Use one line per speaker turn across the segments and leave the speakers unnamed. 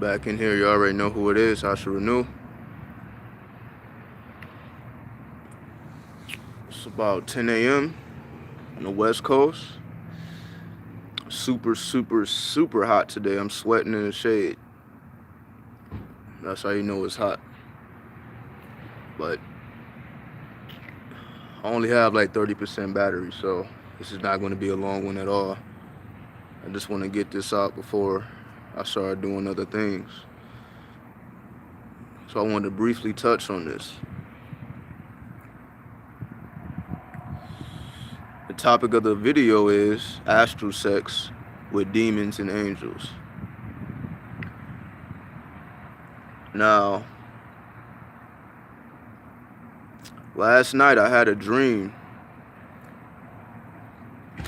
Back in here, you already know who it is, asharenu. It's about 10 a.m. on the West Coast. Super, super, super hot today. I'm sweating in the shade. That's how you know it's hot. But I only have like 30% battery, so this is not going to be a long one at all. I just want to get this out before I start doing other things. So I wanted to briefly touch on this. The topic of the video is astral sex with demons and angels. Now, last night I had a dream,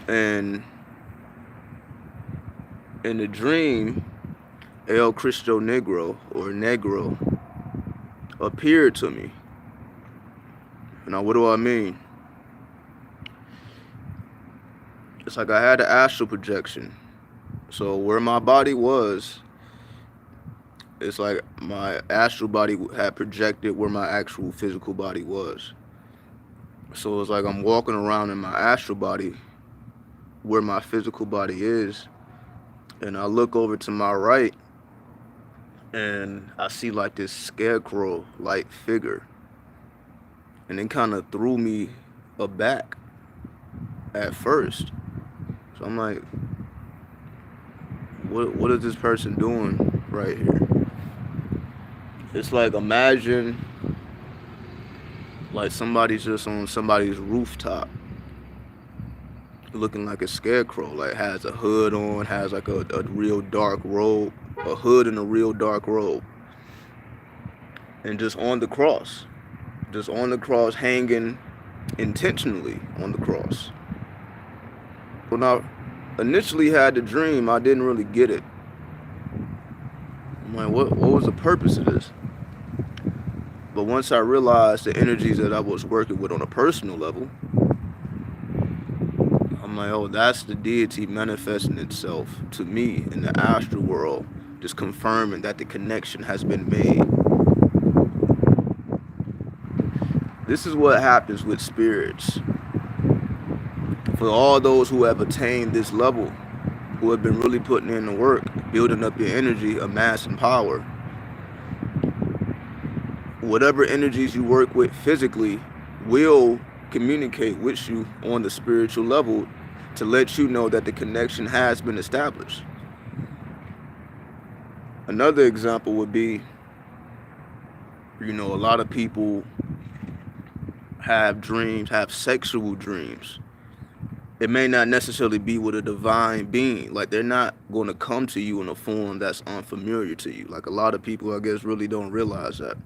and in the dream, El Cristo Negro, or Negro, appeared to me. Now, what do I mean? It's like I had an astral projection. So where my body was, it's like my astral body had projected where my actual physical body was. So it's like I'm walking around in my astral body where my physical body is, and I look over to my right and I see like this scarecrow like figure, and it kind of threw me aback at first. So I'm like, what is this person doing right here? It's like, imagine like somebody's just on somebody's rooftop looking like a scarecrow, like has a hood on, has like a real dark robe, a hood and a real dark robe, and just on the cross, hanging intentionally on the cross. When I initially had the dream, I didn't really get it. I'm like, what was the purpose of this? But once I realized the energies that I was working with on a personal level, I'm like, oh, that's the deity manifesting itself to me in the astral world, just confirming that the connection has been made. This is what happens with spirits. For all those who have attained this level, who have been really putting in the work, building up your energy, amassing power, whatever energies you work with physically will communicate with you on the spiritual level to let you know that the connection has been established. Another example would be, a lot of people have dreams, have sexual dreams. It may not necessarily be with a divine being. Like, they're not going to come to you in a form that's unfamiliar to you. Like, a lot of people, I guess, really don't realize that.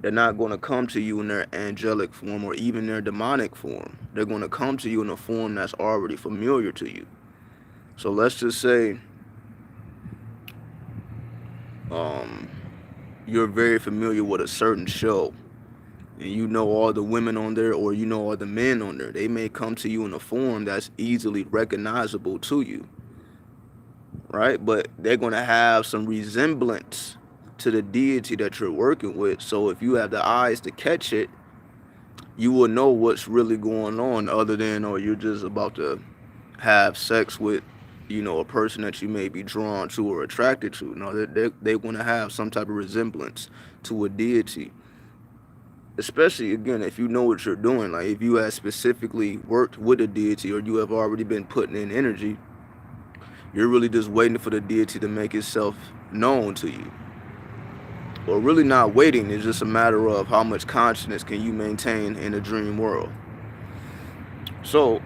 They're not going to come to you in their angelic form or even their demonic form. They're going to come to you in a form that's already familiar to you. So let's just say you're very familiar with a certain show, and you know all the women on there, or you know all the men on there. They may come to you in a form that's easily recognizable to you, right? But they're going to have some resemblance to the deity that you're working with. So if you have the eyes to catch it, you will know what's really going on, other than, or you're just about to have sex with, a person that you may be drawn to or attracted to. No, they're going to have some type of resemblance to a deity. Especially, again, if you know what you're doing. Like, if you have specifically worked with a deity, or you have already been putting in energy, you're really just waiting for the deity to make itself known to you. Or really not waiting, it's just a matter of how much consciousness can you maintain in a dream world. So,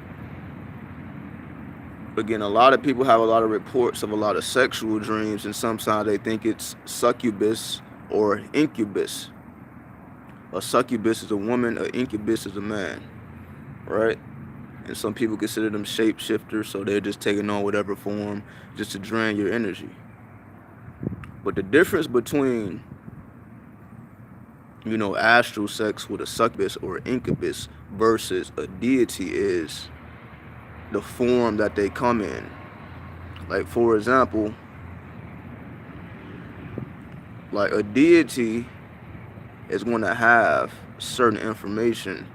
again, a lot of people have a lot of reports of a lot of sexual dreams, and sometimes they think it's succubus or incubus. A succubus is a woman, an incubus is a man, right? And some people consider them shapeshifters, so they're just taking on whatever form just to drain your energy. But the difference between, astral sex with a succubus or incubus versus a deity is the form that they come in. Like, for example, Like a deity is going to have certain information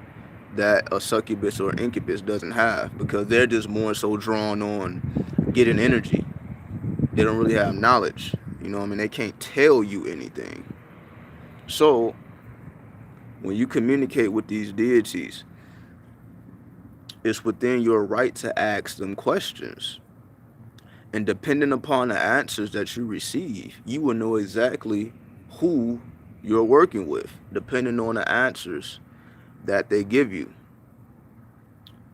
that a succubus or incubus doesn't have, because they're just more so drawn on getting energy. They don't really have knowledge. You know what I mean? They can't tell you anything. So when you communicate with these deities, it's within your right to ask them questions. And depending upon the answers that you receive, you will know exactly who you're working with, depending on the answers that they give you.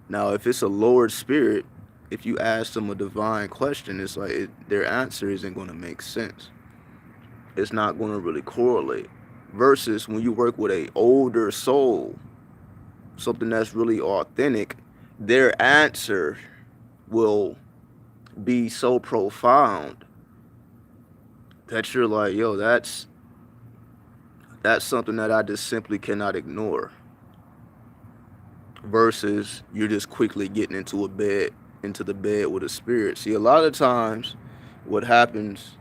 Now, if it's a lowered spirit, if you ask them a divine question, it's like their answer isn't going to make sense. It's not going to really correlate. Versus when you work with a older soul, something that's really authentic, their answer will be so profound that you're like, yo, that's something that I just simply cannot ignore. Versus you're just quickly getting into the bed with a spirit. See, a lot of times what happens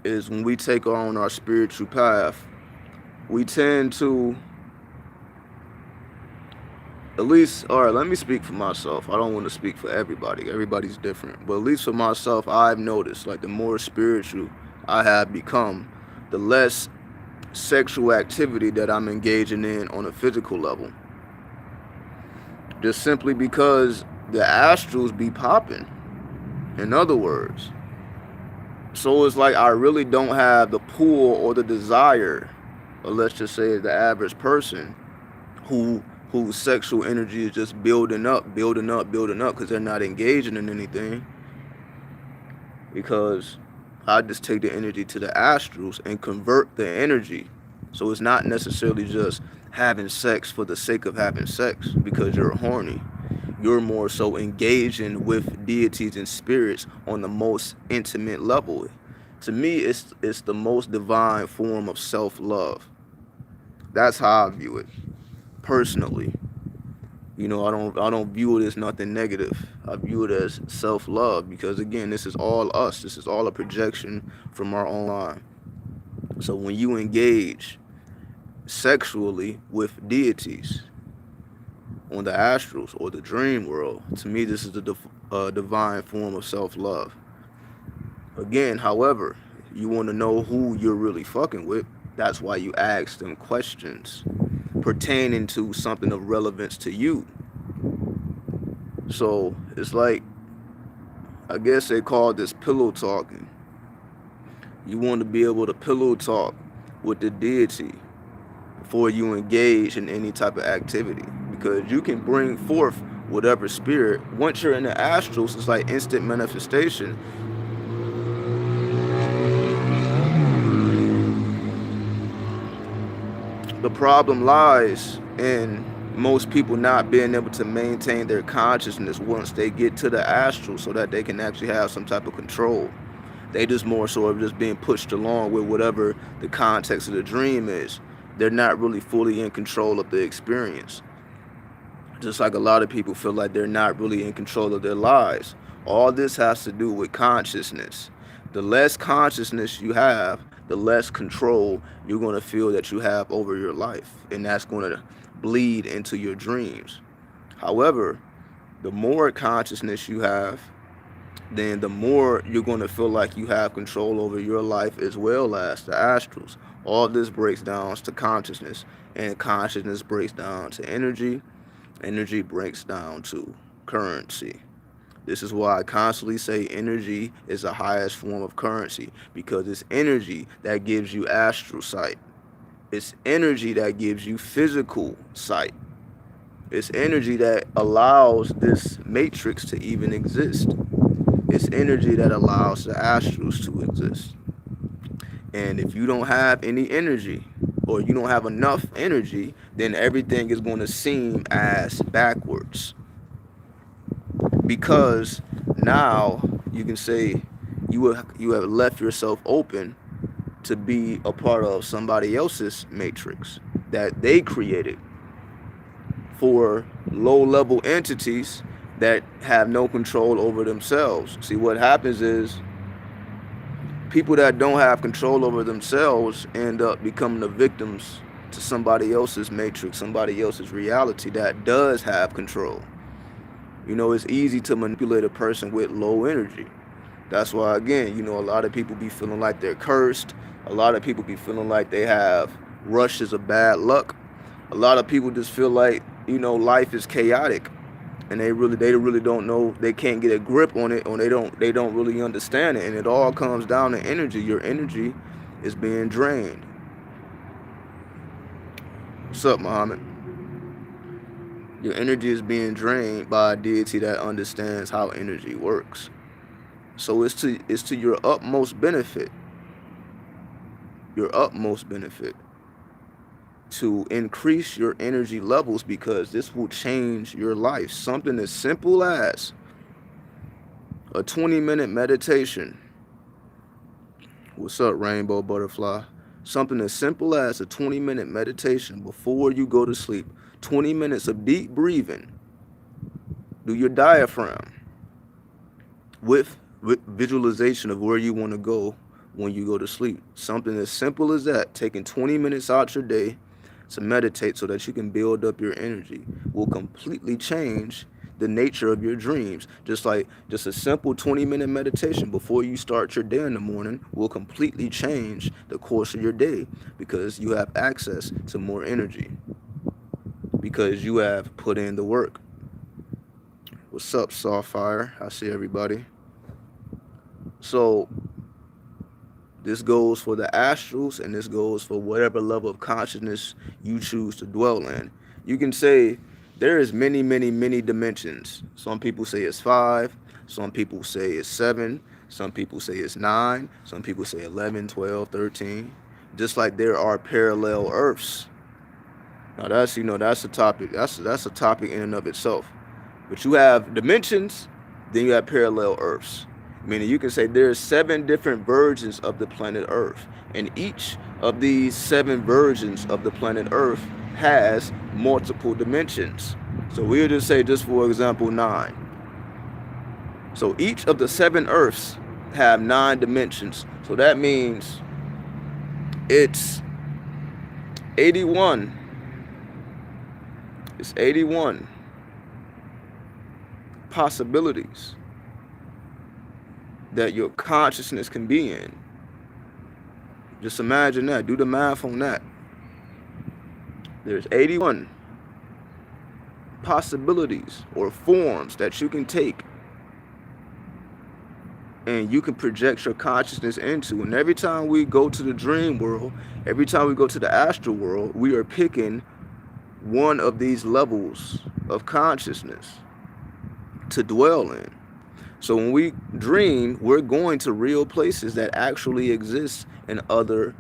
is when we take on our spiritual path, we tend to, at least, all right, let me speak for myself. I don't want to speak for everybody. Everybody's different. But at least for myself, I've noticed, like, the more spiritual I have become, the less sexual activity that I'm engaging in on a physical level. Just simply because the astrals be popping, in other words. So it's like I really don't have the pull or the desire, or let's just say the average person whose sexual energy is just building up, because they're not engaging in anything. Because I just take the energy to the astrals and convert the energy. So it's not necessarily just having sex for the sake of having sex because you're horny. You're more so engaging with deities and spirits on the most intimate level. To me, it's the most divine form of self-love. That's how I view it, personally. You know, I don't view it as nothing negative. I view it as self-love, because again, this is all us. This is all a projection from our own mind. So when you engage sexually with deities on the astrals or the dream world, to me, this is the divine form of self-love. Again, however, you want to know who you're really fucking with. That's why you ask them questions pertaining to something of relevance to you. So it's like, I guess they call this pillow talking. You want to be able to pillow talk with the deity before you engage in any type of activity, because you can bring forth whatever spirit. Once you're in the astrals, it's like instant manifestation. The problem lies in most people not being able to maintain their consciousness once they get to the astral, so that they can actually have some type of control. They just more so of just being pushed along with whatever the context of the dream is. They're not really fully in control of the experience. Just like a lot of people feel like they're not really in control of their lives. All this has to do with consciousness. The less consciousness you have, the less control you're going to feel that you have over your life. And that's going to bleed into your dreams. However, the more consciousness you have, then the more you're going to feel like you have control over your life, as well as the astrals. All this breaks down to consciousness, and consciousness breaks down to energy. Energy breaks down to currency. This is why I constantly say energy is the highest form of currency, because it's energy that gives you astral sight. It's energy that gives you physical sight. It's energy that allows this matrix to even exist. It's energy that allows the astrals to exist. And if you don't have any energy, or you don't have enough energy, then everything is going to seem as backwards. Because now you can say you have left yourself open to be a part of somebody else's matrix that they created for low-level entities that have no control over themselves. See, what happens is People that don't have control over themselves end up becoming the victims to somebody else's matrix, somebody else's reality that does have control. You know, it's easy to manipulate a person with low energy. That's why, again, you know, a lot of people be feeling like they're cursed. A lot of people be feeling like they have rushes of bad luck. A lot of people just feel like, you know, life is chaotic, and they really don't know, they can't get a grip on it, or they don't really understand it. And it all comes down to energy. Your energy is being drained. What's up, Muhammad? Your energy is being drained by a deity that understands how energy works. So it's to your utmost benefit, to increase your energy levels, because this will change your life. Something as simple as a 20-minute meditation. What's up, Rainbow Butterfly? Something as simple as a 20-minute meditation before you go to sleep. 20 minutes of deep breathing. Do your diaphragm with visualization of where you want to go when you go to sleep. Something as simple as that, taking 20 minutes out your day to meditate so that you can build up your energy, will completely change the nature of your dreams. Just a simple 20-minute meditation before you start your day in the morning will completely change the course of your day, because you have access to more energy, because you have put in the work. What's up, Softfire? I see everybody. So this goes for the astrals, and this goes for whatever level of consciousness you choose to dwell in. You can say there is many, many, many dimensions. Some people say it's 5. Some people say it's 7. Some people say it's 9. Some people say 11, 12, 13. Just like there are parallel Earths. Now that's, you know, that's a topic. That's a topic in and of itself. But you have dimensions, then you have parallel Earths. Meaning you can say there's 7 different versions of the planet Earth, and each of these 7 versions of the planet Earth has multiple dimensions. So we'll just say, just for example, 9. So each of the 7 Earths have 9 dimensions. So that means it's 81. It's 81 possibilities that your consciousness can be in. Just imagine that. Do the math on that. There's 81 possibilities or forms that you can take, and you can project your consciousness into. And every time we go to the dream world, every time we go to the astral world, we are picking one of these levels of consciousness to dwell in. So when we dream, we're going to real places that actually exist in other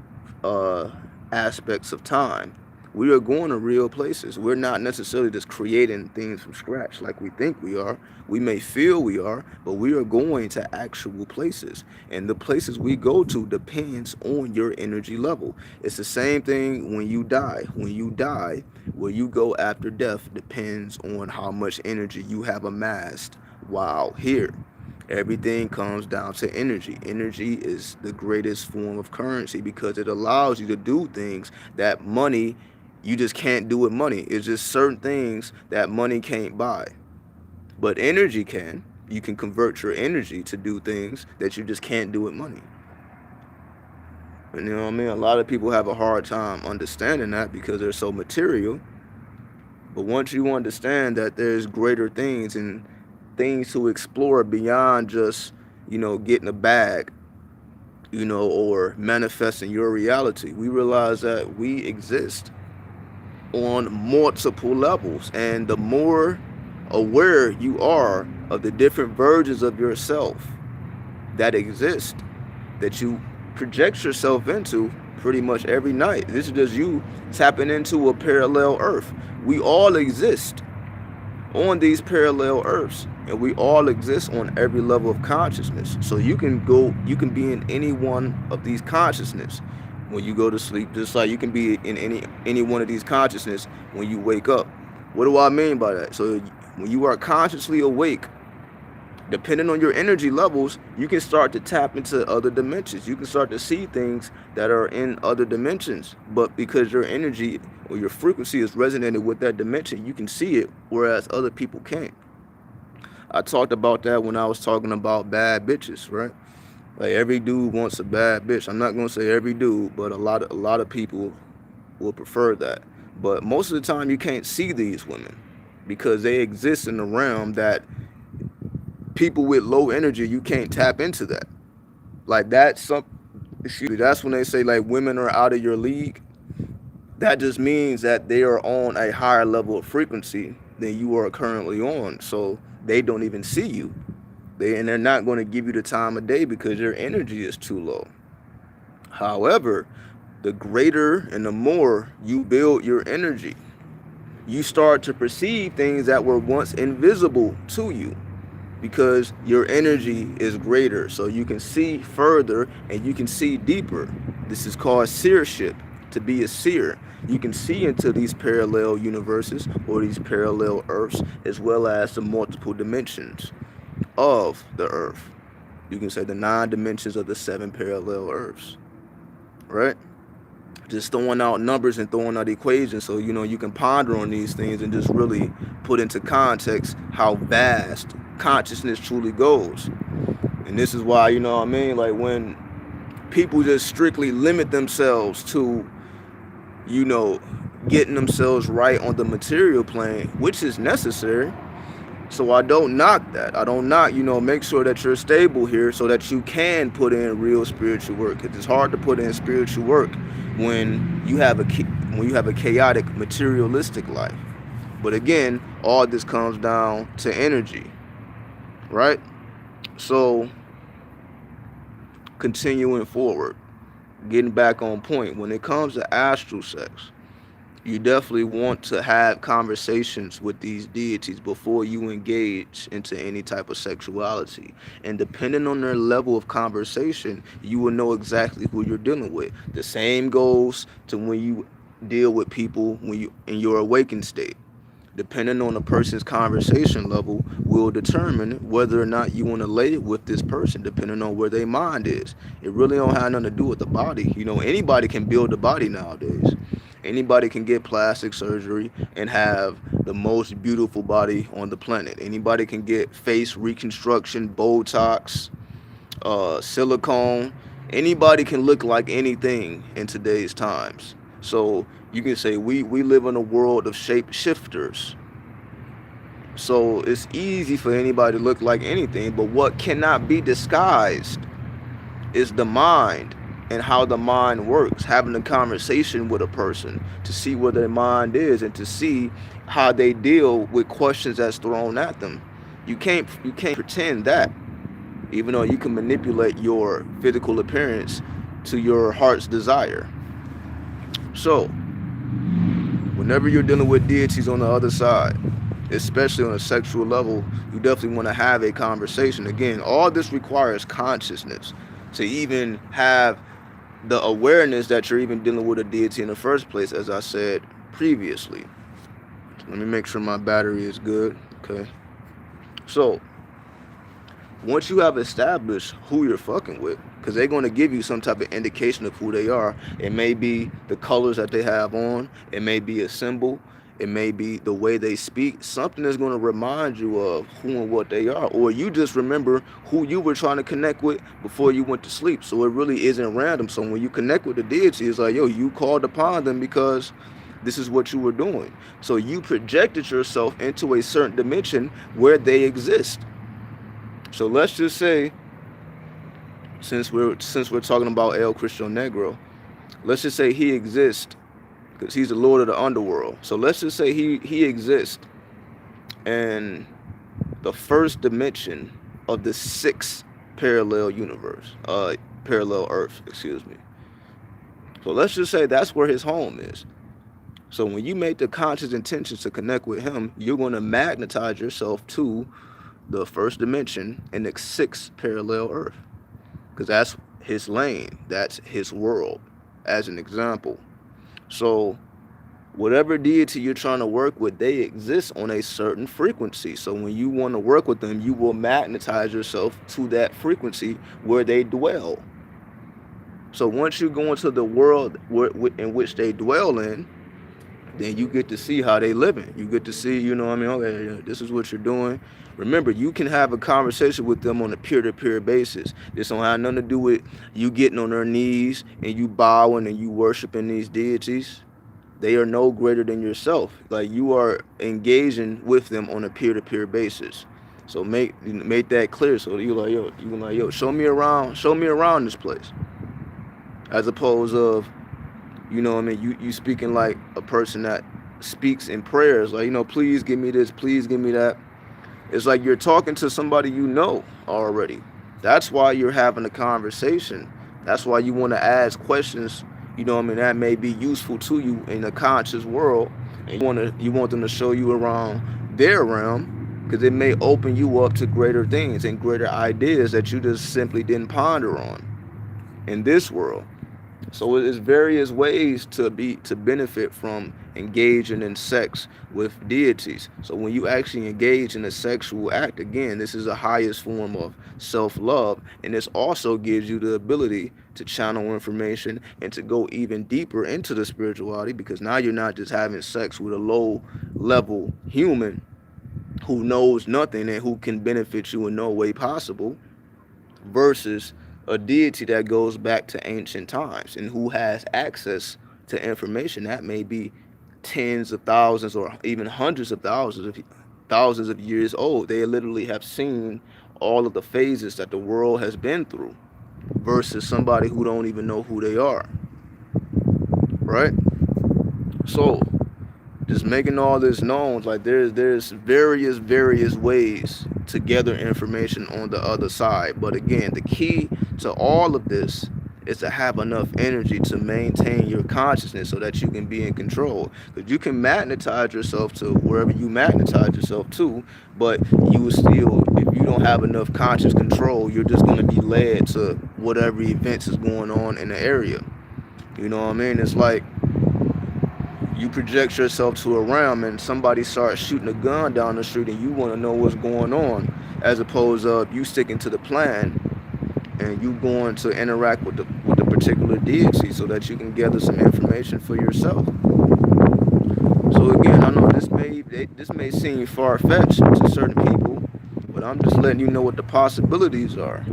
aspects of time. We are going to real places. We're not necessarily just creating things from scratch like we think we are. We may feel we are, but we are going to actual places. And the places we go to depends on your energy level. It's the same thing when you die. When you die, where you go after death depends on how much energy you have amassed while here. Everything comes down to energy. Energy is the greatest form of currency, because it allows you to do things that money, you just can't do with money. It's just certain things that money can't buy. But energy can. You can convert your energy to do things that you just can't do with money. And you know what I mean? A lot of people have a hard time understanding that because they're so material. But once you understand that there's greater things and things to explore beyond just, you know, getting a bag, you know, or manifesting your reality, we realize that we exist on multiple levels. And the more aware you are of the different versions of yourself that exist, that you project yourself into pretty much every night. This is just you tapping into a parallel Earth. We all exist on these parallel Earths, and we all exist on every level of consciousness. So you can be in any one of these consciousness when you go to sleep, just like you can be in any one of these consciousness when you wake up. What do I mean by that? So when you are consciously awake, Depending on your energy levels, you can start to tap into other dimensions. You can start to see things that are in other dimensions. But because your energy or your frequency is resonating with that dimension, you can see it, whereas other people can't. I talked about that when I was talking about bad bitches, right? Like every dude wants a bad bitch. I'm not gonna say every dude, but a lot of people will prefer that. But most of the time, you can't see these women because they exist in the realm that people with low energy, you can't tap into that. Like that's some. Excuse me. That's when they say like women are out of your league. That just means that they are on a higher level of frequency than you are currently on. So they don't even see you. They're not going to give you the time of day because your energy is too low. However, the greater and the more you build your energy, you start to perceive things that were once invisible to you because your energy is greater. So you can see further and you can see deeper. This is called seership, to be a seer. You can see into these parallel universes or these parallel earths as well as the multiple dimensions of the earth. You can say the 9 dimensions of the 7 parallel earths, right? Just throwing out numbers and throwing out equations so you can ponder on these things and just really put into context how vast consciousness truly goes. And this is why, you know what I mean, like when people just strictly limit themselves to you know getting themselves right on the material plane, which is necessary. So I don't knock that. I don't knock, make sure that you're stable here so that you can put in real spiritual work. Because it's hard to put in spiritual work when you have a chaotic materialistic life. But again, all this comes down to energy, right? So continuing forward, getting back on point, when it comes to astral sex, you definitely want to have conversations with these deities before you engage into any type of sexuality. And depending on their level of conversation, you will know exactly who you're dealing with. The same goes to when you deal with people when you in your awakened state. Depending on a person's conversation level will determine whether or not you want to lay with this person, depending on where their mind is. It really don't have nothing to do with the body. Anybody can build a body nowadays. Anybody can get plastic surgery and have the most beautiful body on the planet. Anybody can get face reconstruction, Botox, silicone. Anybody can look like anything in today's times. So you can say we live in a world of shape shifters. So it's easy for anybody to look like anything, but what cannot be disguised is the mind and how the mind works. Having a conversation with a person to see where their mind is and to see how they deal with questions that's thrown at them. You can't pretend that, even though you can manipulate your physical appearance to your heart's desire. So whenever you're dealing with deities on the other side, especially on a sexual level, you definitely want to have a conversation. Again, all this requires consciousness to even have the awareness that you're even dealing with a deity in the first place, as I said previously. Let me make sure my battery is good. Okay. So once you have established who you're fucking with, because they're going to give you some type of indication of who they are. It may be the colors that they have on. It may be a symbol. It may be the way they speak. Something is going to remind you of who and what they are. Or you just remember who you were trying to connect with before you went to sleep. So it really isn't random. So when you connect with the deity, it's like, yo, you called upon them because this is what you were doing. So you projected yourself into a certain dimension where they exist. So let's just say, since we're talking about El Cristian Negro, let's just say he exists because he's the lord of the underworld. So let's just say he exists in the first dimension of the 6th parallel universe, parallel Earth, excuse me. So let's just say that's where his home is. So when you make the conscious intentions to connect with him, you're going to magnetize yourself to the first dimension in the 6th parallel Earth, because that's his lane, that's his world, as an example. So Whatever deity you're trying to work with, they exist on a certain frequency. So when you want to work with them, you will magnetize yourself to that frequency where they dwell. So once you go into the world in which they dwell in, then you get to see how they living. You get to see, you know what I mean, okay, this is what you're doing. Remember, you can have a conversation with them on a peer-to-peer basis. This don't have nothing to do with you getting on their knees and you bowing and you worshiping these deities. They are no greater than yourself. Like, you are engaging with them on a peer-to-peer basis. So make that clear. So you like, yo, show me around this place. As opposed of, you know what I mean, you speaking like a person that speaks in prayers, like, please give me this, please give me that. It's like you're talking to somebody you know already. That's why you're having a conversation. That's why you want to ask questions, you know what I mean, that may be useful to you in the conscious world. And you want them to show you around their realm, because it may open you up to greater things and greater ideas that you just simply didn't ponder on in this world. So it's various ways to benefit from engaging in sex with deities. So when you actually engage in a sexual act, again, this is the highest form of self-love, and this also gives you the ability to channel information and to go even deeper into the spirituality, because now you're not just having sex with a low-level human who knows nothing and who can benefit you in no way possible, versus a deity that goes back to ancient times and who has access to information that may be tens of thousands or even hundreds of thousands of years old. They literally have seen all of the phases that the world has been through, versus somebody who don't even know who they are, right? So just making all this known, like there's various ways to gather information on the other side. But again, the key to all of this is to have enough energy to maintain your consciousness so that you can be in control. Because you can magnetize yourself to wherever you magnetize yourself to, but you still, if you don't have enough conscious control, you're just going to be led to whatever events is going on in the area. You know what I mean? It's like you project yourself to a realm and somebody starts shooting a gun down the street and you want to know what's going on, as opposed to you sticking to the plan and you going to interact with the particular deity so that you can gather some information for yourself. So again, I know this may seem far-fetched to certain people, but I'm just letting you know what the possibilities are.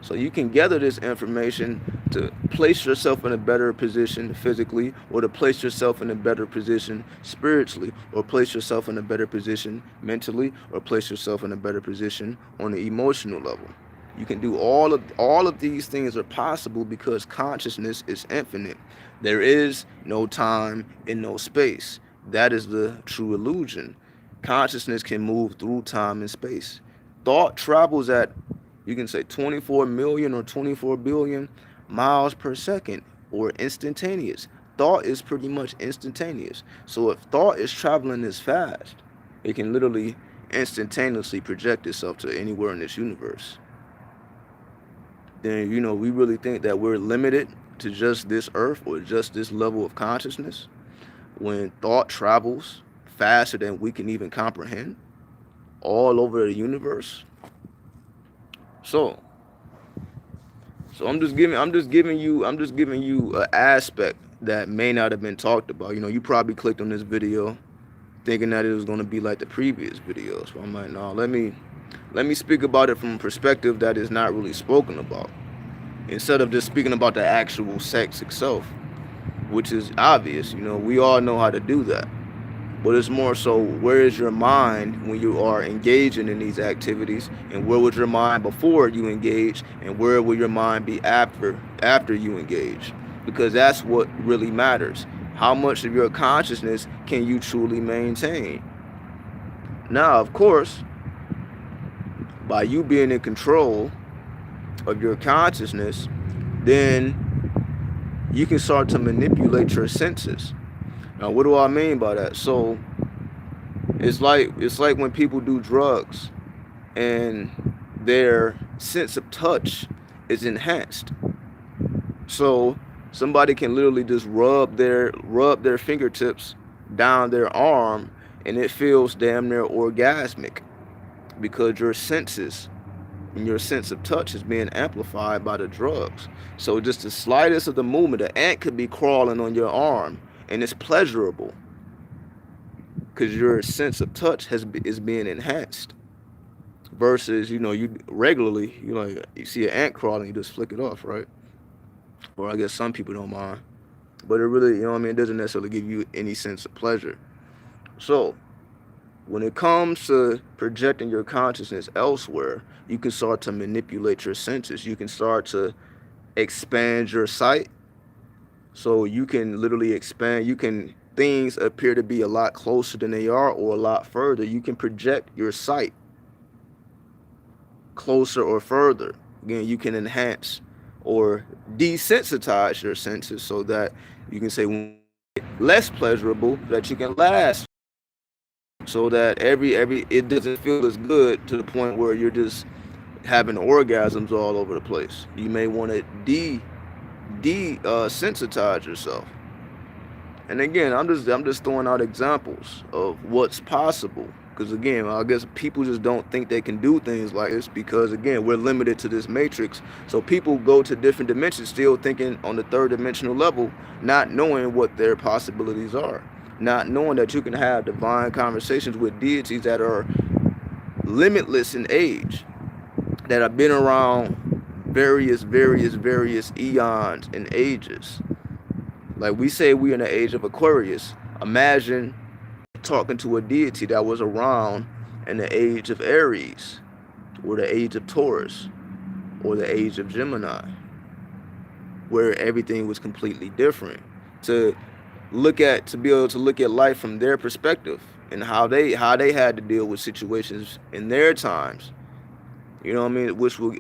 So you can gather this information to place yourself in a better position physically, or to place yourself in a better position spiritually, or place yourself in a better position mentally, or place yourself in a better position on the emotional level. You can do all of these things are possible because consciousness is infinite. There is no time and no space. That is the true illusion. Consciousness can move through time and space. Thought travels at, you can say, 24 million or 24 billion miles per second, or instantaneous. Thought is pretty much instantaneous. So if thought is traveling this fast, it can literally instantaneously project itself to anywhere in this universe. Then, we really think that we're limited to just this earth or just this level of consciousness, when thought travels faster than we can even comprehend all over the universe. So I'm just giving you an aspect that may not have been talked about. You probably clicked on this video thinking that it was going to be like the previous videos. So I'm like, no, let me speak about it from a perspective that is not really spoken about, instead of just speaking about the actual sex itself, which is obvious. We all know how to do that. But it's more so, where is your mind when you are engaging in these activities, and where was your mind before you engage, and where will your mind be after you engage? Because that's what really matters. How much of your consciousness can you truly maintain? Now, of course, by you being in control of your consciousness, then you can start to manipulate your senses. Now, what do I mean by that? So it's like when people do drugs and their sense of touch is enhanced. So somebody can literally just rub their fingertips down their arm, and it feels damn near orgasmic because your senses and your sense of touch is being amplified by the drugs. So just the slightest of the movement, an ant could be crawling on your arm, and it's pleasurable because your sense of touch is being enhanced. Versus, you regularly, you see an ant crawling, you just flick it off, right? Or I guess some people don't mind, but it really, it doesn't necessarily give you any sense of pleasure. So when it comes to projecting your consciousness elsewhere, you can start to manipulate your senses. You can start to expand your sight. So you can literally expand, things appear to be a lot closer than they are or a lot further. You can project your sight closer or further. Again, you can enhance or desensitize your senses so that you can say less pleasurable, that you can last, so that every it doesn't feel as good to the point where you're just having orgasms all over the place. You may want to sensitize yourself. And again, I'm just throwing out examples of what's possible. Because again, I guess people just don't think they can do things like this because again, we're limited to this matrix. So people go to different dimensions still thinking on the third dimensional level, not knowing what their possibilities are. Not knowing that you can have divine conversations with deities that are limitless in age, that have been around various eons and ages. Like we say we're in the age of Aquarius. Imagine talking to a deity that was around in the age of Aries, or the age of Taurus, or the age of Gemini, where everything was completely different. To be able to look at life from their perspective and how they had to deal with situations in their times, which will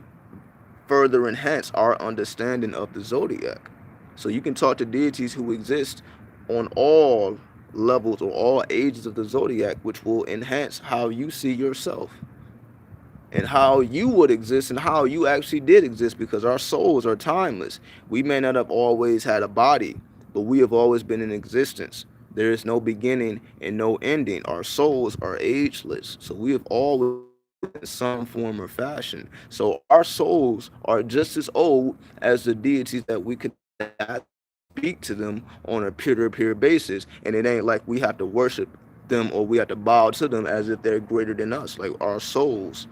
further enhance our understanding of the zodiac. So you can talk to deities who exist on all levels or all ages of the zodiac, which will enhance how you see yourself and how you would exist and how you actually did exist, because our souls are timeless. We may not have always had a body, but we have always been in existence. There is no beginning and no ending. Our souls are ageless. So we have always in some form or fashion. So our souls are just as old as the deities that we could speak to them on a peer-to-peer basis. And it ain't like we have to worship them or we have to bow to them as if they're greater than us. Like our souls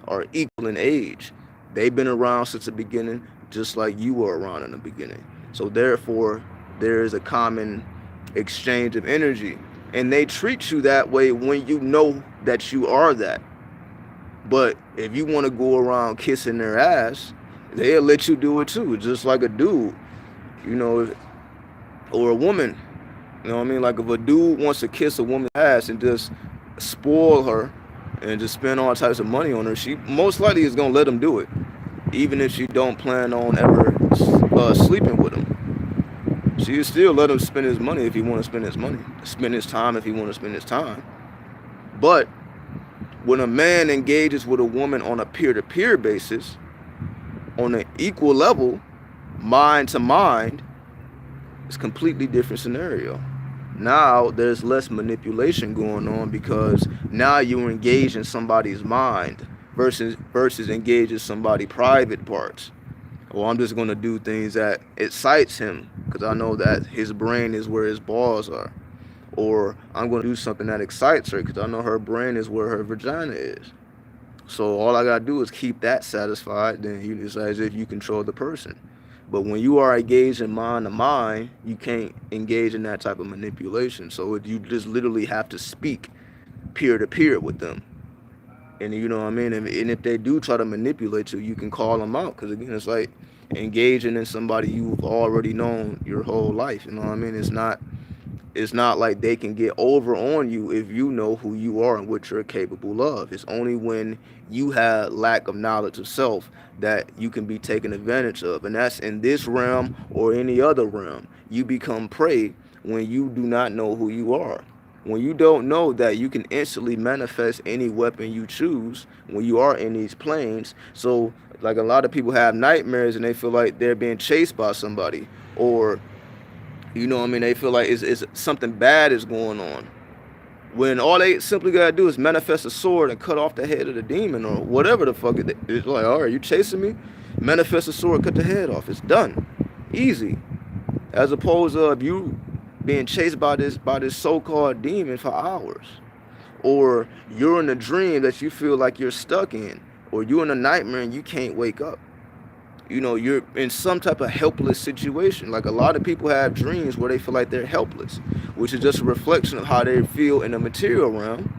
are equal in age. They've been around since the beginning, just like you were around in the beginning. So therefore, there is a common exchange of energy. And they treat you that way when you know that you are that. But if you want to go around kissing their ass, they'll let you do it too, just like a dude, or a woman. You know what I mean? Like if a dude wants to kiss a woman's ass and just spoil her and just spend all types of money on her, she most likely is going to let him do it, even if she don't plan on ever sleeping with him. She'll still let him spend his money if he want to spend his money, spend his time if he want to spend his time. But when a man engages with a woman on a peer-to-peer basis, on an equal level, mind to mind, it's a completely different scenario. Now there's less manipulation going on because now you're engaged in somebody's mind versus engaging somebody's private parts. Well, I'm just going to do things that excites him because I know that his brain is where his balls are. Or I'm going to do something that excites her because I know her brain is where her vagina is. So all I got to do is keep that satisfied. Then it's as if you control the person. But when you are engaged in mind to mind, you can't engage in that type of manipulation. So you just literally have to speak peer to peer with them. And you know what I mean? And if they do try to manipulate you, you can call them out. Because again, it's like engaging in somebody you've already known your whole life. You know what I mean? It's not like they can get over on you if you know who you are and what you're capable of. It's only when you have lack of knowledge of self that you can be taken advantage of. And that's in this realm or any other realm. You become prey when you do not know who you are. When you don't know that you can instantly manifest any weapon you choose when you are in these planes. So like a lot of people have nightmares and they feel like they're being chased by somebody, or You know what I mean? They feel like it's something bad is going on. When all they simply gotta do is manifest a sword and cut off the head of the demon or whatever the fuck it is. Like, all right, you chasing me? Manifest a sword, cut the head off. It's done, easy. As opposed to if you being chased by this so-called demon for hours, or you're in a dream that you feel like you're stuck in, or you're in a nightmare and you can't wake up. You know, you're in some type of helpless situation. Like a lot of people have dreams where they feel like they're helpless, which is just a reflection of how they feel in the material realm.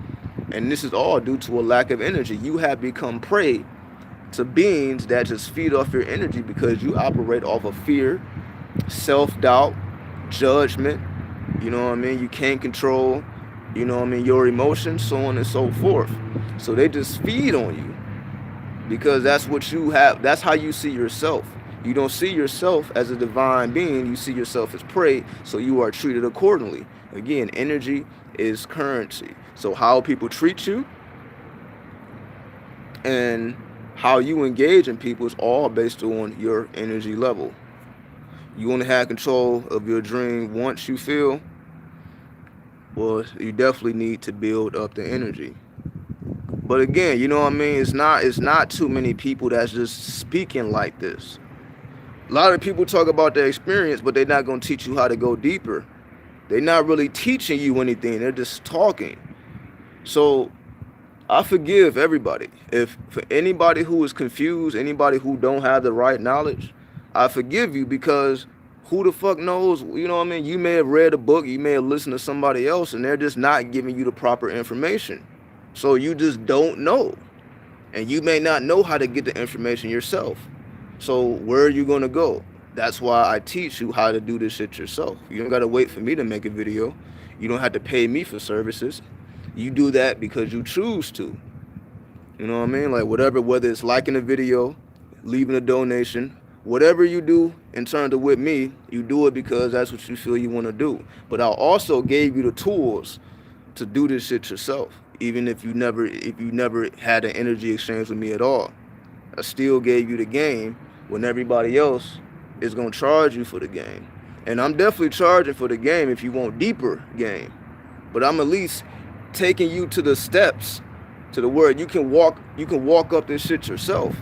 And this is all due to a lack of energy. You have become prey to beings that just feed off your energy because you operate off of fear, self-doubt, judgment. You know what I mean? You can't control, you know what I mean, your emotions, so on and so forth. So they just feed on you because that's what you have. That's how you see yourself. You don't see yourself as a divine being. You see yourself as prey, so you are treated accordingly. Again, energy is currency. So how people treat you and how you engage in people is all based on your energy level. You want to have control of your dream once you feel, well, you definitely need to build up the energy. But again, you know what I mean? It's not too many people that's just speaking like this. A lot of people talk about their experience, but they're not going to teach you how to go deeper. They're not really teaching you anything. They're just talking. So I forgive everybody. If for anybody who is confused, anybody who don't have the right knowledge, I forgive you because who the fuck knows? You know what I mean? You may have read a book, you may have listened to somebody else, and they're just not giving you the proper information. So you just don't know. And you may not know how to get the information yourself. So where are you going to go? That's why I teach you how to do this shit yourself. You don't got to wait for me to make a video. You don't have to pay me for services. You do that because you choose to. You know what I mean? Like whatever, whether it's liking a video, leaving a donation, whatever you do in terms of with me, you do it because that's what you feel you want to do. But I also gave you the tools to do this shit yourself. Even if you never had an energy exchange with me at all. I still gave you the game when everybody else is going to charge you for the game. And I'm definitely charging for the game if you want deeper game. But I'm at least taking you to the steps to the word you can walk up this shit yourself.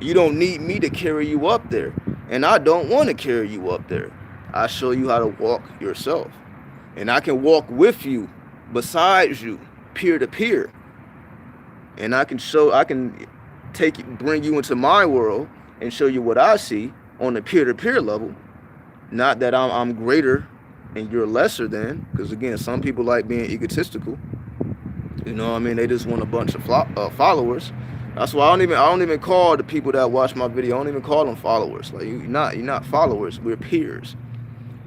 You don't need me to carry you up there. And I don't want to carry you up there. I show you how to walk yourself. And I can walk with you, besides you, peer to peer. And I can bring you into my world and show you what I see on the peer-to-peer level. Not that I'm greater and you're lesser than, because again, some people like being egotistical. You know what I mean? They just want a bunch of followers. That's why I don't even call the people that watch my video, I don't even call them followers. Like you're not followers, we're peers.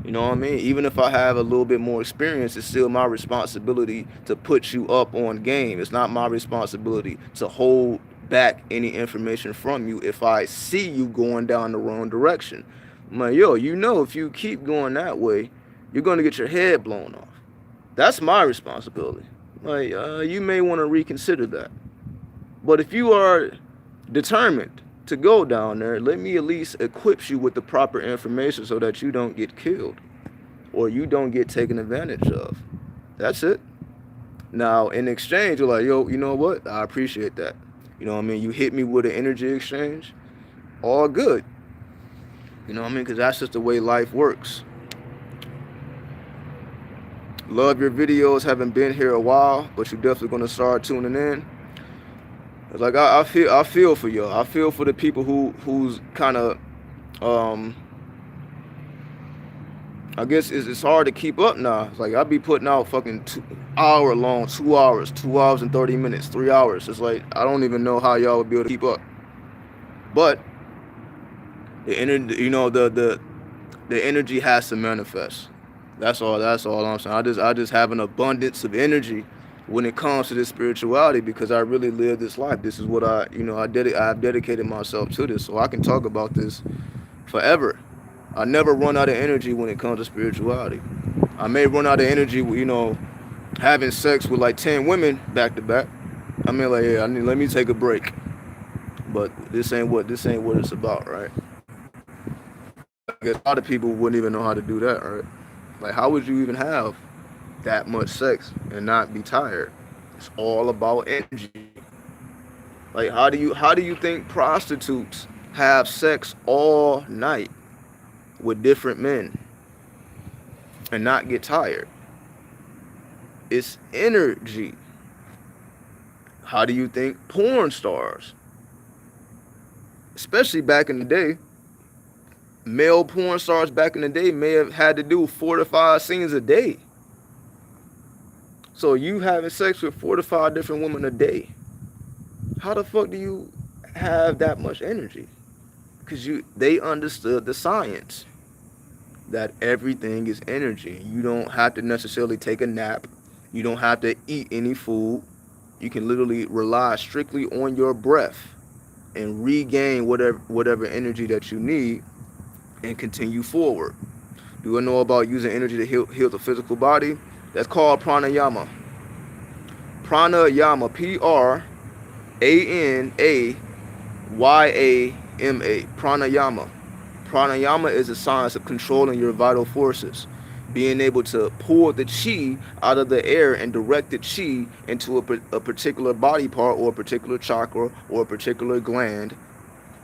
You know what I mean? Even if I have a little bit more experience, it's still my responsibility to put you up on game. It's not my responsibility to hold back any information from you if I see you going down the wrong direction. I'm like, yo, you know, if you keep going that way, you're going to get your head blown off. That's my responsibility. Like, you may want to reconsider that. But if you are determined to go down there, let me at least equip you with the proper information so that you don't get killed or you don't get taken advantage of. That's it. Now, in exchange, you're like, yo, you know what? I appreciate that. You know what I mean? You hit me with an energy exchange. All good. You know what I mean? Because that's just the way life works. Love your videos. Haven't been here a while, but you're definitely going to start tuning in. It's like I feel for y'all. I feel for the people who's kind of, I guess it's hard to keep up now. It's like I be putting out fucking 2 hours and 30 minutes, 3 hours. It's like I don't even know how y'all would be able to keep up. But the energy, you know, the energy has to manifest. That's all I'm saying. I just have an abundance of energy when it comes to this spirituality because I really live this life. This is what I've dedicated myself to this, so I can talk about this forever. I never run out of energy when it comes to spirituality. I may run out of energy, you know, having sex with like 10 women back to back. I mean, like, yeah, let me take a break. But this ain't what it's about, right? I guess a lot of people wouldn't even know how to do that, right? Like, how would you even have that much sex and not be tired? It's all about energy. Like, how do you think prostitutes have sex all night with different men and not get tired? It's energy. How do you think porn stars, especially back in the day, male porn stars back in the day may have had to do 4 to 5 scenes a day? So you having sex with 4 to 5 different women a day. How the fuck do you have that much energy? Because they understood the science that everything is energy. You don't have to necessarily take a nap. You don't have to eat any food. You can literally rely strictly on your breath and regain whatever energy that you need and continue forward. Do you know about using energy to heal the physical body? That's called pranayama. Pranayama, Pranayama. Pranayama. Pranayama is a science of controlling your vital forces, being able to pull the chi out of the air and direct the chi into a particular body part or a particular chakra or a particular gland,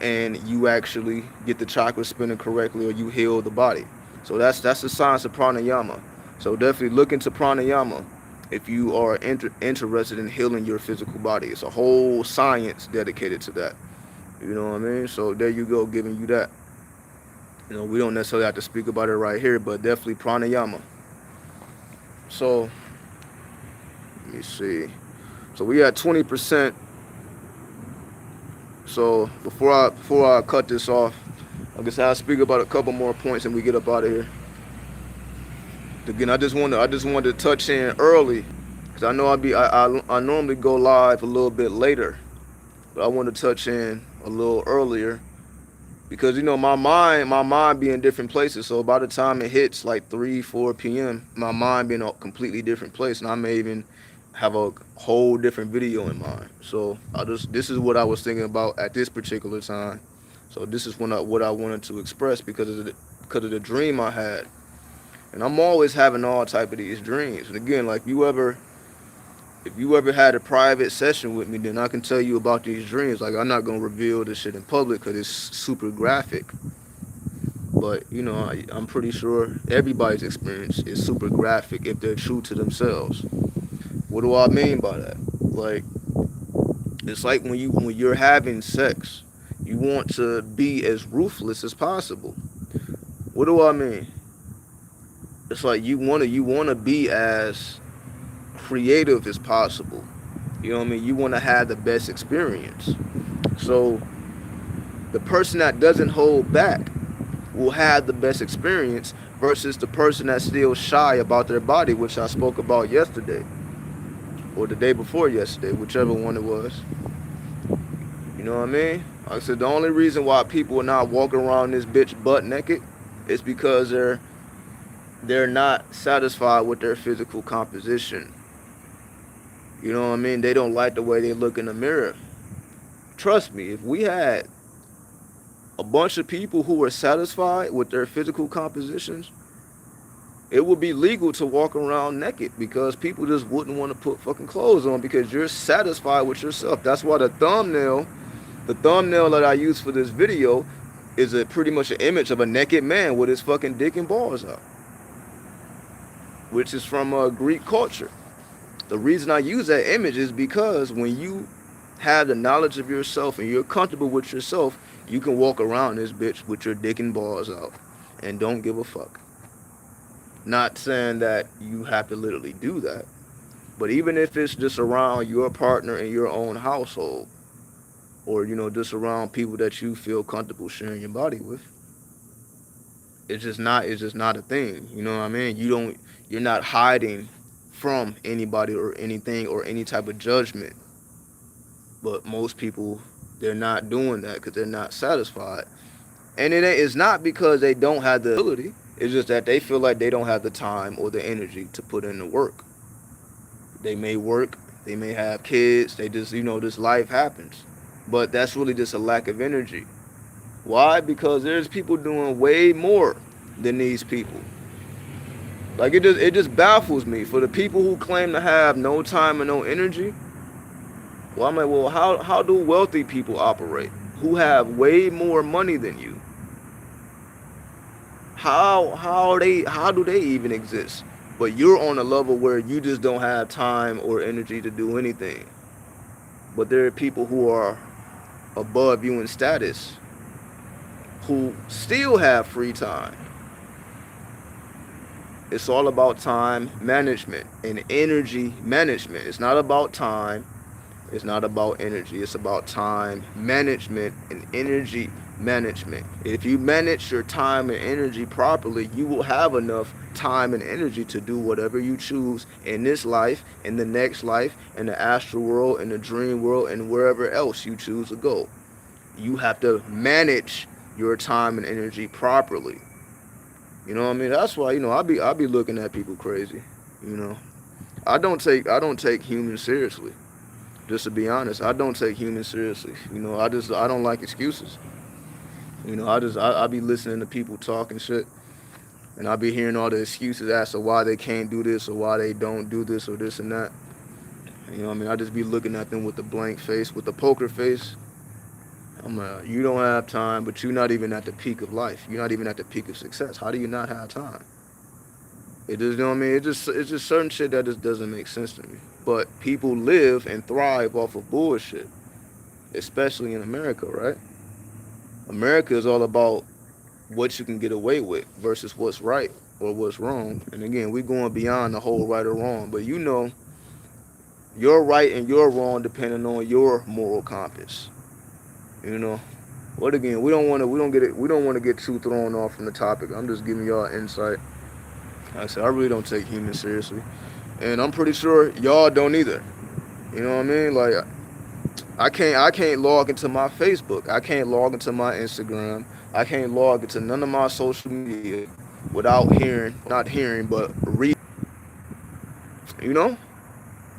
and you actually get the chakra spinning correctly or you heal the body. So that's the science of pranayama. So definitely look into pranayama if you are interested in healing your physical body. It's a whole science dedicated to that. You know what I mean? So there you go, giving you that. You know, we don't necessarily have to speak about it right here, but definitely pranayama. So let me see. So we at 20%. So before I cut this off, I guess I'll speak about a couple more points and we get up out of here. Again, I just wanted to touch in early because I know I normally go live a little bit later, but I want to touch in a little earlier because my mind be in different places. So by the time it hits like 3-4 p.m., my mind be in a completely different place, and I may even have a whole different video in mind. So this is what I was thinking about at this particular time. So this is what I wanted to express because of the dream I had. And I'm always having all type of these dreams. And again, like if you ever had a private session with me, then I can tell you about these dreams. Like, I'm not gonna reveal this shit in public because it's super graphic. But I'm pretty sure everybody's experience is super graphic if they're true to themselves. What do I mean by that? Like, it's like when you're having sex, you want to be as ruthless as possible. What do I mean? It's like you wanna be as creative as possible. You know what I mean? You want to have the best experience. So the person that doesn't hold back will have the best experience versus the person that's still shy about their body, which I spoke about yesterday or the day before yesterday, whichever one it was. You know what I mean? Like I said, the only reason why people are not walking around this bitch butt naked is because they're not satisfied with their physical composition. You know what I mean? They don't like the way they look in the mirror. Trust me, if we had a bunch of people who were satisfied with their physical compositions, it would be legal to walk around naked because people just wouldn't want to put fucking clothes on because you're satisfied with yourself. That's why the thumbnail that I use for this video is pretty much an image of a naked man with his fucking dick and balls out, which is from Greek culture. The reason I use that image is because when you have the knowledge of yourself and you're comfortable with yourself, you can walk around this bitch with your dick and balls out and don't give a fuck. Not saying that you have to literally do that, but even if it's just around your partner in your own household, or just around people that you feel comfortable sharing your body with, it's just not a thing. You know what I mean? You're not hiding from anybody or anything or any type of judgment. But most people, they're not doing that because they're not satisfied. And it's not because they don't have the ability. It's just that they feel like they don't have the time or the energy to put in the work. They may work, they may have kids, they just, this life happens. But that's really just a lack of energy. Why? Because there's people doing way more than these people. Like it just baffles me for the people who claim to have no time and no energy. Well, I'm like, well, how do wealthy people operate who have way more money than you? How do they even exist? But you're on a level where you just don't have time or energy to do anything. But there are people who are above you in status who still have free time. It's all about time management and energy management. It's not about time. It's not about energy. It's about time management and energy management. If you manage your time and energy properly, you will have enough time and energy to do whatever you choose in this life, in the next life, in the astral world, in the dream world, and wherever else you choose to go. You have to manage your time and energy properly. You know what I mean? That's why, I be looking at people crazy. You know, I don't take humans seriously. Just to be honest, I don't take humans seriously. I don't like excuses. I be listening to people talking shit, and I be hearing all the excuses as to why they can't do this or why they don't do this or this and that. I just be looking at them with the blank face, with the poker face. I'm like, you don't have time, but you're not even at the peak of life. You're not even at the peak of success. How do you not have time? It just, you know what I mean? It's just certain shit that just doesn't make sense to me. But people live and thrive off of bullshit, especially in America, right? America is all about what you can get away with versus what's right or what's wrong. And again, we're going beyond the whole right or wrong. But you're right and you're wrong depending on your moral compass. You know. But again, we don't want to get too thrown off from the topic. I'm just giving y'all insight. Like I said, I really don't take humans seriously, and I'm pretty sure y'all don't either. You know what I mean? Like, I can't log into my Facebook. I can't log into my Instagram. I can't log into none of my social media without not hearing, but reading. You know?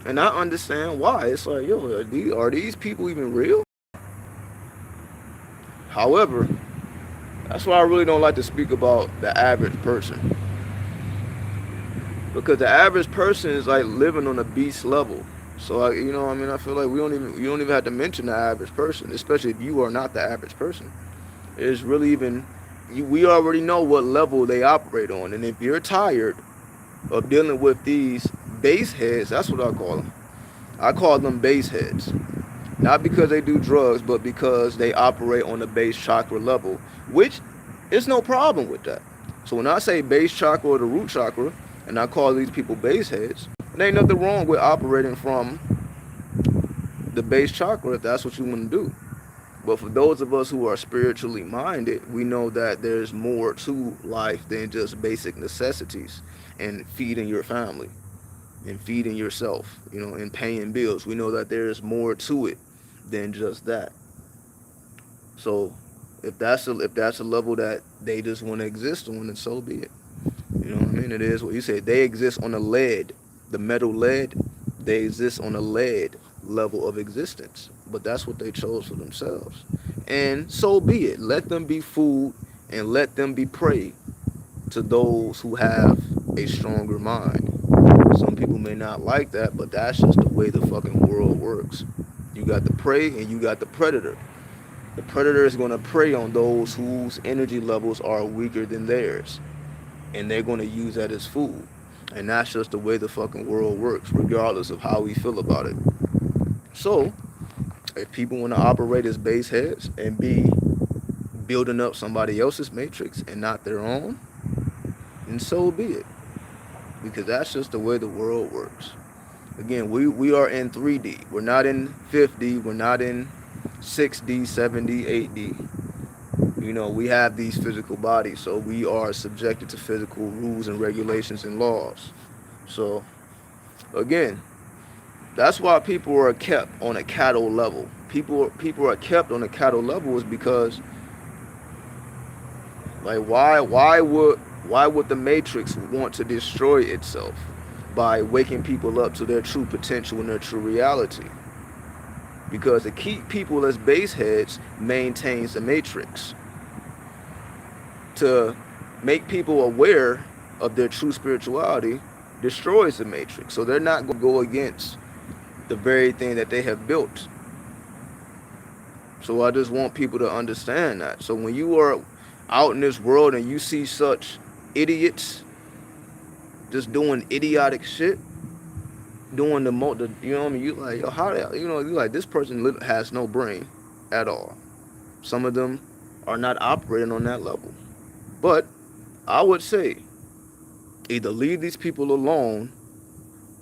And I understand why. It's like, yo, are these people even real? However, that's why I really don't like to speak about the average person. Because the average person is like living on a beast level. So I feel like you don't even have to mention the average person, especially if you are not the average person. It's really we already know what level they operate on, and if you're tired of dealing with these base heads, that's what I call them. I call them base heads, not because they do drugs, but because they operate on the base chakra level, which is no problem with that. So when I say base chakra or the root chakra, and I call these people base heads, there ain't nothing wrong with operating from the base chakra if that's what you want to do. But for those of us who are spiritually minded, we know that there's more to life than just basic necessities and feeding your family and feeding yourself, and paying bills. We know that there's more to it than just that. So if that's a level that they just want to exist on, then so be it. You know what I mean? It is what you said. They exist on the metal lead. They exist on a lead level of existence. But that's what they chose for themselves. And so be it. Let them be food and let them be prey to those who have a stronger mind. Some people may not like that, but that's just the way the fucking world works. You got the prey and you got the predator. The predator is going to prey on those whose energy levels are weaker than theirs, and they're going to use that as food. And that's just the way the fucking world works, regardless of how we feel about it. So, if people want to operate as base heads and be building up somebody else's matrix and not their own, then so be it. Because that's just the way the world works. Again, we are in 3D. We're not in 5D. We're not in 6D, 7D, 8D. We have these physical bodies, so we are subjected to physical rules and regulations and laws. So, again, that's why people are kept on a cattle level. People are kept on a cattle level is because, like, why would the Matrix want to destroy itself by waking people up to their true potential and their true reality? Because to keep people as base heads maintains the Matrix. To make people aware of their true spirituality destroys the matrix. So they're not going to go against the very thing that they have built. So I just want people to understand that. So when you are out in this world and you see such idiots just doing idiotic shit, doing the you know what I mean? You like, yo, how the, you like, this person has no brain at all. Some of them are not operating on that level. But I would say either leave these people alone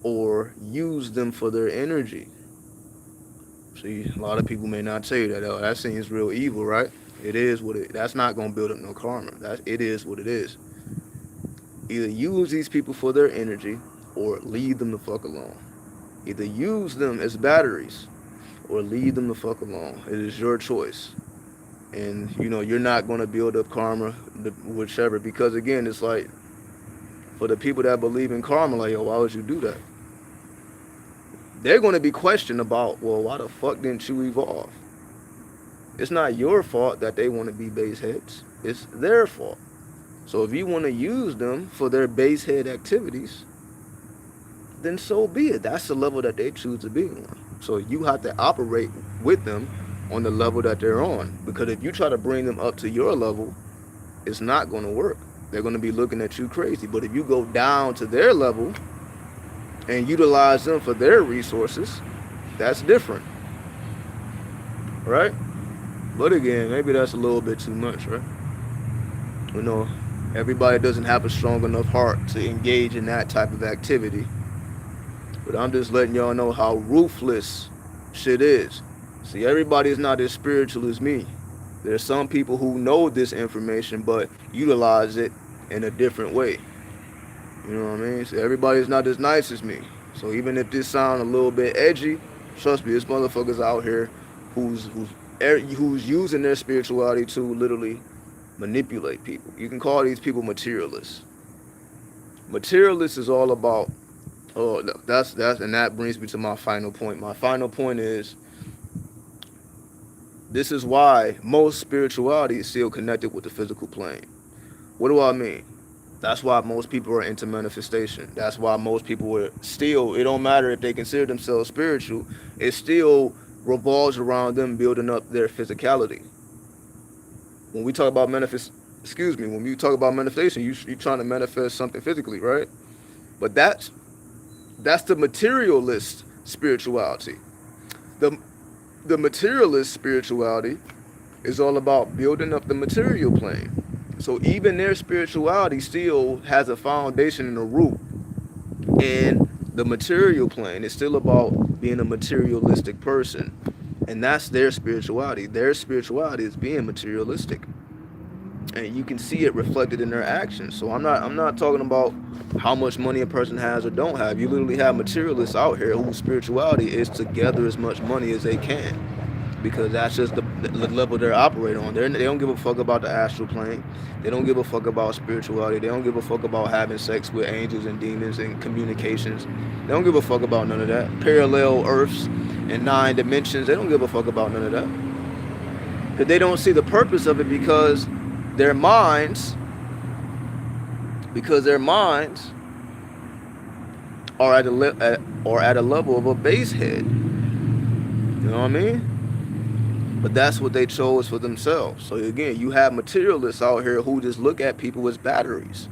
or use them for their energy. See, a lot of people may not say that. Oh, that seems real evil, right? It is what it. That's not gonna build up no karma. It is what it is. Either use these people for their energy or leave them the fuck alone. Either use them as batteries or leave them the fuck alone. It is your choice. And you're not gonna build up karma, whichever. Because again, it's like for the people that believe in karma, like, yo, why would you do that? They're going to be questioned about, well, why the fuck didn't you evolve? It's not your fault that they want to be base heads. It's their fault. So if you want to use them for their base head activities, then so be it. That's the level that they choose to be on. So you have to operate with them on the level that they're on. Because if you try to bring them up to your level, it's not going to work. They're going to be looking at you crazy. But if you go down to their level and utilize them for their resources, that's different, right? But again, maybe that's a little bit too much, right? Everybody doesn't have a strong enough heart to engage in that type of activity. But I'm just letting y'all know how ruthless shit is. See, everybody is not as spiritual as me. There's some people who know this information but utilize it in a different way. You know what I mean? So everybody's not as nice as me. So even if this sounds a little bit edgy, trust me, this motherfucker's out here who's using their spirituality to literally manipulate people. You can call these people materialists. Materialist is all about, and that brings me to my final point. My final point is, this is why most spirituality is still connected with the physical plane. What do I mean? That's why most people are into manifestation. That's why most people are still, it don't matter if they consider themselves spiritual, it still revolves around them building up their physicality. When we talk about when you talk about manifestation, you're trying to manifest something physically, right? But that's the materialist spirituality. The materialist spirituality is all about building up the material plane. So even their spirituality still has a foundation and a root in the material plane. It's still about being a materialistic person. And that's their spirituality. Their spirituality is being materialistic. And you can see it reflected in their actions. So I'm not talking about how much money a person has or don't have. You literally have materialists out here whose spirituality is to gather as much money as they can. Because that's just the level they're operating on. They don't give a fuck about the astral plane. They don't give a fuck about spirituality. They don't give a fuck about having sex with angels and demons and communications. They don't give a fuck about none of that. Parallel earths and 9 dimensions. They don't give a fuck about none of that. Because they don't see the purpose of it because their minds are at a level of a base head. You know what I mean? But that's what they chose for themselves. So again, you have materialists out here who just look at people as batteries.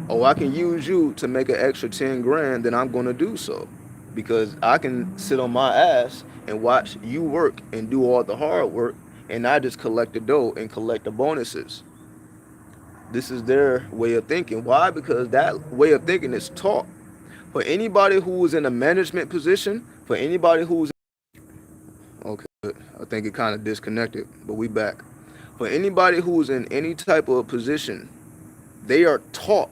Oh, I can use you to make an extra 10 grand, then I'm going to do so. Because I can sit on my ass and watch you work and do all the hard work, and I just collect the dough and collect the bonuses. This is their way of thinking. Why? Because that way of thinking is taught. For anybody who is in a management position, for anybody who's... Okay, I think it kind of disconnected, but we back. For anybody who's in any type of position, they are taught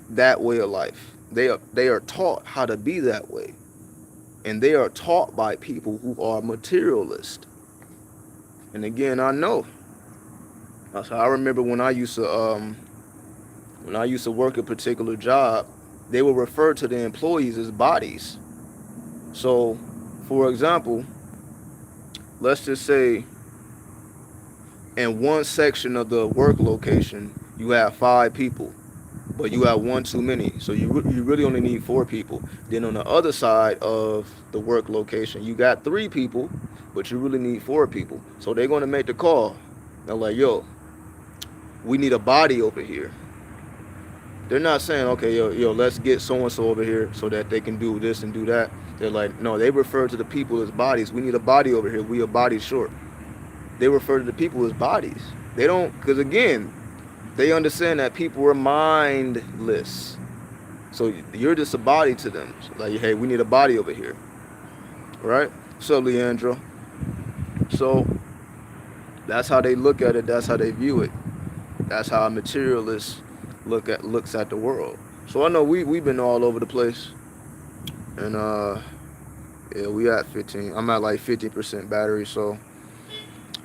that way of life. They are taught how to be that way. And they are taught by people who are materialist. And again, I know. So I remember when I used to work a particular job, they would refer to the employees as bodies. So, for example, let's just say in one section of the work location, you have 5 people. but you have one too many. So you really only need 4 people. Then on the other side of the work location, you got 3 people, but you really need 4 people. So they're gonna make the call. They're like, yo, we need a body over here. They're not saying, okay, yo, let's get so and so over here so that they can do this and do that. They're like, no, they refer to the people as bodies. We need a body over here. We a body short. They refer to the people as bodies. They don't, because again, they understand that people are mindless. So you're just a body to them. So like, hey, we need a body over here, right? So Leandro. So that's how they look at it. That's how they view it. That's how a materialist looks at the world. So I know we've been all over the place, and yeah, we at 15. I'm at like 50% battery. So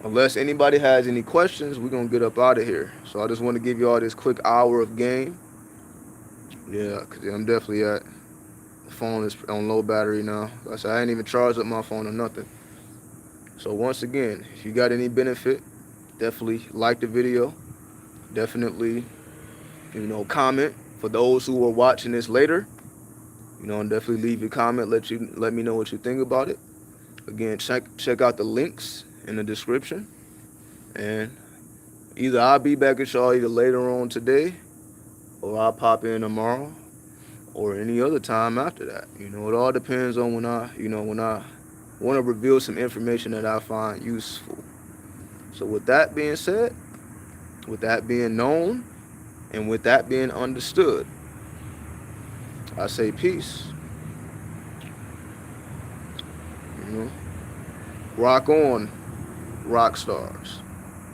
unless anybody has any questions, we're gonna get up out of here. So I just want to give you all this quick hour of game. Yeah, cause I'm definitely at. The phone is on low battery now. Like I said, I ain't even charged up my phone or nothing. So once again, if you got any benefit, definitely like the video. Definitely, comment. For those who are watching this later, and definitely leave your comment. Let me know what you think about it. Again, check out the links in the description. And either I'll be back at y'all either later on today, or I'll pop in tomorrow, or any other time after that. It all depends on when I want to reveal some information that I find useful. So with that being said, with that being known, and with that being understood, I say peace. Rock on, rock stars.